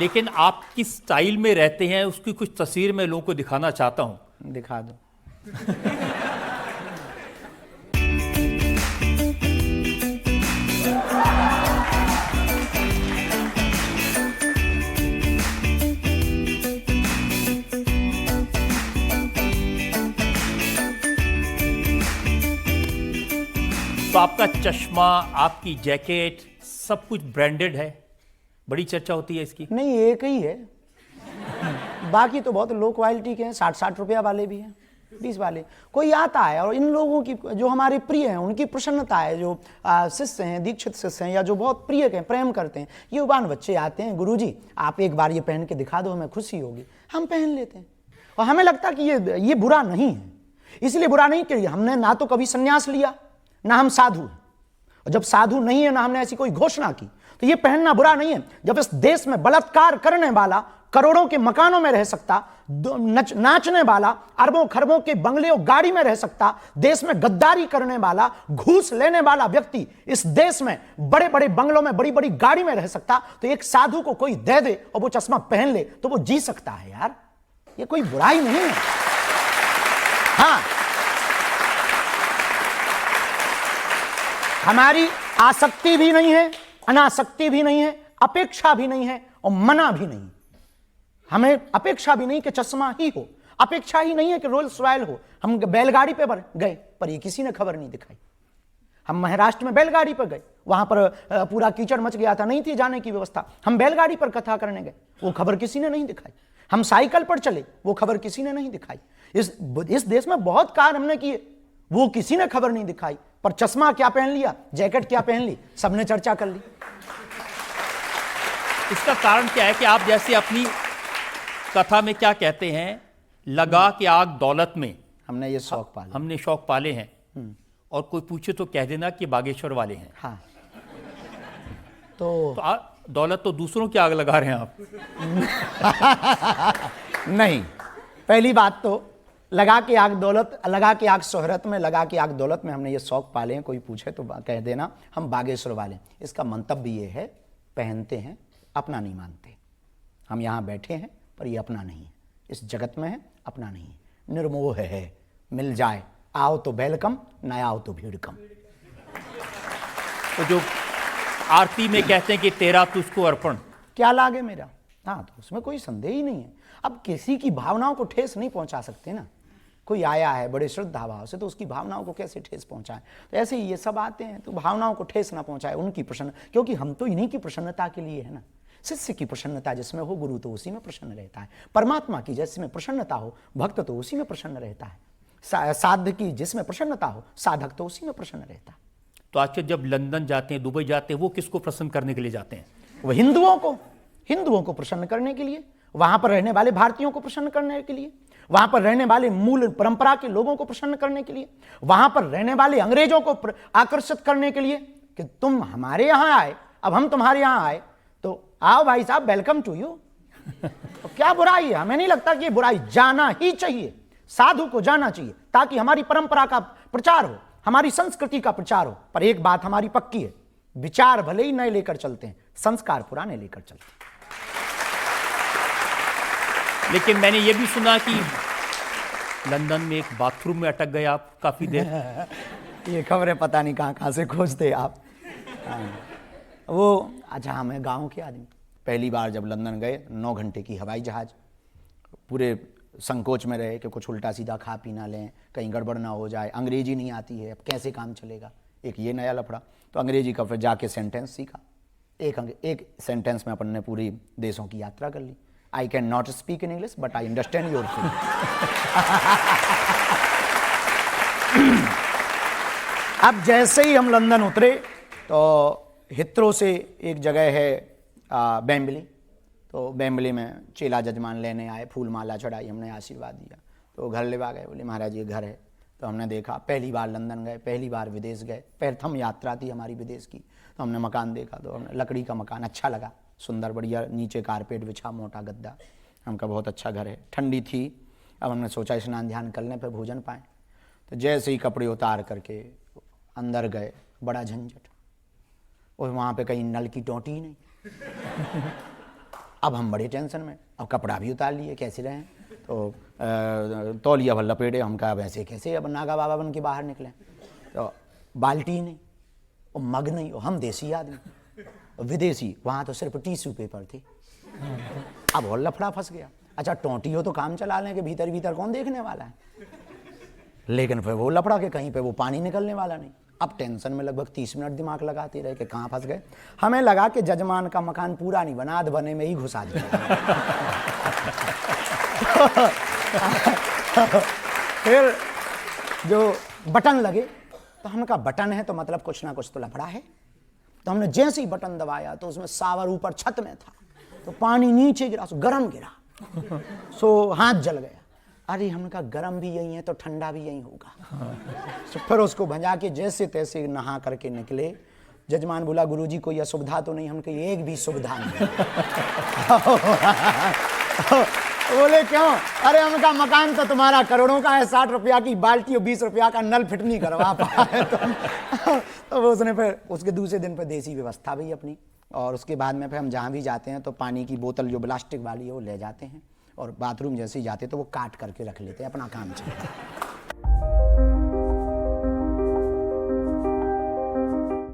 लेकिन आप किस स्टाइल में रहते हैं उसकी कुछ तस्वीर मैं लोगों को दिखाना चाहता हूं। दिखा दो। तो आपका चश्मा, आपकी जैकेट, सब कुछ ब्रांडेड है, बड़ी चर्चा होती है इसकी। नहीं, एक ही है, बाकी तो बहुत लो क्वालिटी के हैं, 60-60 रुपया वाले भी हैं, 20 वाले। कोई आता है और इन लोगों की जो हमारे प्रिय हैं उनकी प्रसन्नता है, जो शिष्य हैं, दीक्षित शिष्य हैं या जो बहुत प्रिय हैं, प्रेम करते हैं, युवान बच्चे आते हैं, गुरुजी आप एक बार ये पहन के दिखा दो, हमें खुशी होगी। हम पहन लेते हैं और हमें लगता है कि ये बुरा नहीं है। इसलिए बुरा नहीं कि हमने ना तो कभी संन्यास लिया, ना हम साधु हैं, और जब साधु नहीं है ना हमने ऐसी कोई घोषणा की, तो ये पहनना बुरा नहीं है। जब इस देश में बलात्कार करने वाला करोड़ों के मकानों में रह सकता, नाचने वाला अरबों खरबों के बंगले और गाड़ी में रह सकता, देश में गद्दारी करने वाला, घूस लेने वाला व्यक्ति इस देश में बड़े बड़े बंगलों में बड़ी बड़ी गाड़ी में रह सकता, तो एक साधु को कोई दे दे और वो चश्मा पहन ले तो वो जी सकता है। यार ये कोई बुराई नहीं है। हाँ, हमारी आसक्ति भी नहीं है, अनासक्ति भी नहीं है, अपेक्षा भी नहीं है और मना भी नहीं। हमें अपेक्षा भी नहीं कि चश्मा ही हो, अपेक्षा ही नहीं है कि रोल्स रॉयल हो। हम बैलगाड़ी पे गए पर ये किसी ने खबर नहीं दिखाई। हम महाराष्ट्र में बैलगाड़ी पर गए, वहां पर पूरा कीचड़ मच गया था, नहीं थी जाने की व्यवस्था, हम बैलगाड़ी पर कथा करने गए, वो खबर किसी ने नहीं दिखाई। हम साइकिल पर चले, वो खबर किसी ने नहीं दिखाई। इस देश में बहुत कार्य हमने किए, वो किसी ने खबर नहीं दिखाई। पर चश्मा क्या पहन लिया, जैकेट क्या पहन ली, सबने चर्चा कर ली। इसका कारण क्या है कि आप जैसे अपनी कथा में क्या कहते हैं, लगा के आग दौलत में, हमने ये शौक पाले, हमने शौक पाले हैं, और कोई पूछे तो कह देना कि बागेश्वर वाले हैं। हाँ, तो दौलत तो दूसरों की आग लगा रहे हैं आप। नहीं, पहली बात तो लगा के आग दौलत, लगा के आग शोहरत में, लगा के आग दौलत में हमने ये शौक पाले हैं। कोई पूछे तो कह देना हम बागेश्वर वाले हैं। इसका मंतव्य ये है, पहनते हैं, अपना नहीं मानते। हम यहाँ बैठे हैं पर ये अपना नहीं है, इस जगत में है, अपना नहीं है, निर्मोह है। मिल जाए आओ तो वेलकम, ना आओ तो भीड़ कम। तो जो आरती में कहते हैं कि तेरा तुझको अर्पण, क्या लागे मेरा, हाँ, तो उसमें कोई संदेह ही नहीं है। अब किसी की भावनाओं को ठेस नहीं पहुंचा सकते ना। कोई आया है बड़े श्रद्धा भाव से, तो उसकी भावनाओं को कैसे ठेस पहुंचाएं। तो ऐसे ही ये सब आते हैं तो भावनाओं को ठेस ना पहुंचाए, उनकी प्रसन्न, क्योंकि हम तो इन्हीं की प्रसन्नता के लिए है ना। शिष्य की प्रसन्नता जिसमें हो, गुरु तो उसी में प्रसन्न रहता है। परमात्मा की जिसमें प्रसन्नता हो, भक्त तो उसी में प्रसन्न रहता है। साध की जिसमें प्रसन्नता हो, साधक तो उसी में प्रसन्न रहता है। तो आजकल जब लंदन जाते हैं, दुबई जाते हैं, वो किसको प्रसन्न करने के लिए जाते हैं? वो हिंदुओं को प्रसन्न करने के लिए, वहां पर रहने वाले भारतीयों को प्रसन्न करने के लिए, वहां पर रहने वाले मूल परंपरा के लोगों को प्रसन्न करने के लिए, वहां पर रहने वाले अंग्रेजों को आकर्षित करने के लिए कि तुम हमारे यहां आए, अब हम तुम्हारे यहां आए, तो आओ भाई साहब, वेलकम टू यू। तो क्या बुराई है? हमें नहीं लगता कि ये बुराई, जाना ही चाहिए, साधु को जाना चाहिए, ताकि हमारी परंपरा का प्रचार हो, हमारी संस्कृति का प्रचार हो। पर एक बात हमारी पक्की है, विचार भले ही नए लेकर चलते हैं, संस्कार पुराने लेकर चलते हैं। लेकिन मैंने ये भी सुना कि लंदन में एक बाथरूम में अटक गए आप काफी देर। ये खबरें पता नहीं कहां कहां से खोजते आप। वो अच्छा, हमें गांव के आदमी पहली बार जब लंदन गए, 9 घंटे की हवाई जहाज, पूरे संकोच में रहे कि कुछ उल्टा सीधा खा पी ना लें, कहीं गड़बड़ ना हो जाए, अंग्रेजी नहीं आती है, अब कैसे काम चलेगा, एक ये नया लफड़ा। तो अंग्रेजी का फिर जाके सेंटेंस सीखा, एक सेंटेंस में अपन ने पूरी देशों की यात्रा कर ली। I can not speak in English, but I understand your feeling. अब जैसे ही हम लंदन उतरे तो हिथ्रो से एक जगह है बेम्बली, तो बेम्बली में चेला जजमान लेने आए, फूल माला चढ़ाई, हमने आशीर्वाद दिया, तो घर ले गए, बोले महाराज ये घर है। तो हमने देखा, पहली बार लंदन गए, पहली बार विदेश गए, प्रथम यात्रा थी हमारी विदेश की, तो हमने मकान देखा, तो हमने लकड़ी का मकान अच्छा लगा, सुंदर बढ़िया, नीचे कारपेट बिछा, मोटा गद्दा, हमका बहुत अच्छा घर है। ठंडी थी, अब हमने सोचा स्नान ध्यान कर लें फिर भोजन पाएँ। तो जैसे ही कपड़े उतार करके अंदर गए, बड़ा झंझट, और वहाँ पे कहीं नल की टोंटी ही नहीं। अब हम बड़े टेंशन में, अब कपड़ा भी उतार लिए, कैसे रहें, तो तौलिया भर लपेटे, हम कहा वैसे कैसे अब नागा बाबा बन के बाहर निकले। तो बाल्टी नहीं और मग नहीं, और हम देसी आदमी, विदेशी, वहाँ तो सिर्फ टिश्यू पेपर थे। अब और लफड़ा फंस गया। अच्छा टोंटी हो तो काम चला लें कि भीतर भीतर कौन देखने वाला है, लेकिन फिर वो लफड़ा के कहीं पे वो पानी निकलने वाला नहीं। अब टेंशन में लगभग 30 मिनट दिमाग लगाते रहे कि कहाँ फंस गए। हमें लगा कि जजमान का मकान पूरा नहीं बना, आध बने में ही घुसा दिया। फिर जो बटन लगे तो हमने कहा बटन है तो मतलब कुछ ना कुछ तो लफड़ा है। तो हमने जैसे ही बटन दबाया तो उसमें सावर ऊपर छत में था, तो पानी नीचे गिरा, सो गरम गिरा, सो हाथ जल गया। अरे हमने कहा गरम भी यही है तो ठंडा भी यही होगा। तो फिर उसको भंजा के जैसे तैसे नहा करके निकले। जजमान बोला गुरुजी कोई असुविधा तो नहीं, हम कही एक भी सुविधा नहीं। बोले क्यों? अरे हम कहा मकान तो तुम्हारा करोड़ों का है, 60 रुपया की बाल्टी और 20 रुपया का नल फिट नहीं करवा पाए। तो उसने फिर उसके दूसरे दिन पर देसी व्यवस्था भी अपनी, और उसके बाद में फिर हम जहाँ भी जाते हैं तो पानी की बोतल जो प्लास्टिक वाली है वो ले जाते हैं, और बाथरूम जैसे ही जाते तो वो काट करके रख लेते हैं, अपना काम चलता है।